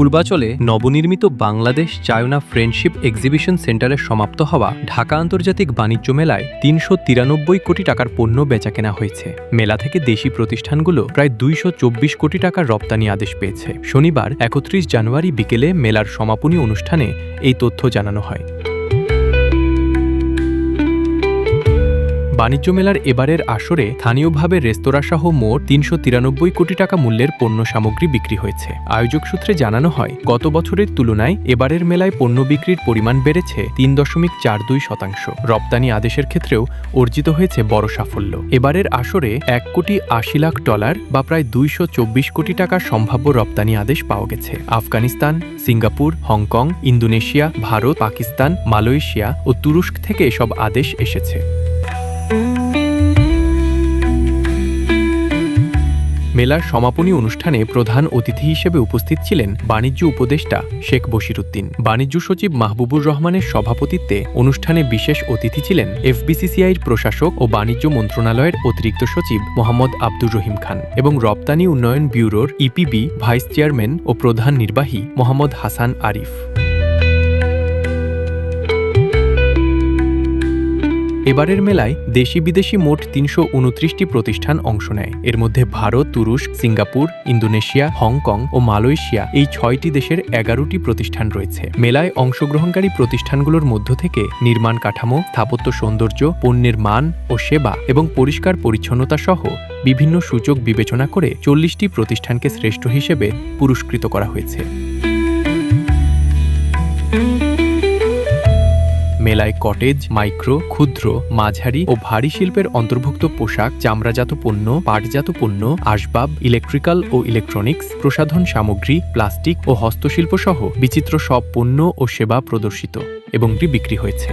পূর্বাচলে নবনির্মিত Bangladesh China friendship exhibition সেন্টারে সমাপ্ত হওয়া ঢাকা আন্তর্জাতিক বাণিজ্য মেলায় ৩৯৩ কোটি টাকার পণ্য বেচাকেনা হয়েছে। মেলা থেকে দেশি প্রতিষ্ঠানগুলো প্রায় ২২৪ কোটি টাকার রপ্তানি আদেশ পেয়েছে। শনিবার ৩১ জানুয়ারি বিকেলে মেলার সমাপনী অনুষ্ঠানে এই তথ্য জানানো হয়। বাণিজ্য মেলার এবারের আসরে স্থানীয়ভাবে রেস্তোরাঁসহ মোট ৩৯৩ কোটি টাকা মূল্যের পণ্য সামগ্রী বিক্রি হয়েছে। আয়োজক সূত্রে জানানো হয়, গত বছরের তুলনায় এবারের মেলায় পণ্য বিক্রির পরিমাণ বেড়েছে ৩.৪২%। রপ্তানি আদেশের ক্ষেত্রেও অর্জিত হয়েছে বড় সাফল্য। এবারের আসরে $১,৮০,০০,০০০ বা প্রায় ২২৪ কোটি টাকার সম্ভাব্য রপ্তানি আদেশ পাওয়া গেছে। Afghanistan, Singapore, Hong Kong, Indonesia, Bharat, Pakistan, Malaysia ও তুরস্ক থেকে এসব আদেশ এসেছে। মেলার সমাপনী অনুষ্ঠানে প্রধান অতিথি হিসেবে উপস্থিত ছিলেন বাণিজ্য উপদেষ্টা শেখ বশিরউদ্দিন। বাণিজ্য সচিব মাহবুবুর রহমানের সভাপতিত্বে অনুষ্ঠানে বিশেষ অতিথি ছিলেন এফবিসিসিআইর প্রশাসক ও বাণিজ্য মন্ত্রণালয়ের অতিরিক্ত সচিব মোহাম্মদ আব্দুর রহিম খান এবং রপ্তানি উন্নয়ন ব্যুরোর ইপিবি ভাইস চেয়ারম্যান ও প্রধান নির্বাহী মোহাম্মদ হাসান আরিফ। এবারের মেলায় দেশি বিদেশি মোট ৩২৯টি প্রতিষ্ঠান অংশ নেয়। এর মধ্যে ভারত, তুরস্ক, সিঙ্গাপুর, ইন্দোনেশিয়া, হংকং ও মালয়েশিয়া এই ৬টি দেশের ১১টি প্রতিষ্ঠান রয়েছে। মেলায় অংশগ্রহণকারী প্রতিষ্ঠানগুলোর মধ্য থেকে নির্মাণ কাঠামো, স্থাপত্য সৌন্দর্য, পণ্যের মান ও সেবা এবং পরিষ্কার পরিচ্ছন্নতা সহ বিভিন্ন সূচক বিবেচনা করে ৪০টি প্রতিষ্ঠানকে শ্রেষ্ঠ হিসেবে পুরস্কৃত করা হয়েছে। মেলায় কটেজ, মাইক্রো, ক্ষুদ্র, মাঝারি ও ভারী শিল্পের অন্তর্ভুক্ত পোশাক, চামড়াজাত পণ্য, পাটজাত পণ্য, আসবাব, ইলেকট্রিক্যাল ও ইলেকট্রনিক্স, প্রসাধন সামগ্রী, প্লাস্টিক ও হস্তশিল্প সহ বিচিত্র সব পণ্য ও সেবা প্রদর্শিত এবং বিক্রি হয়েছে।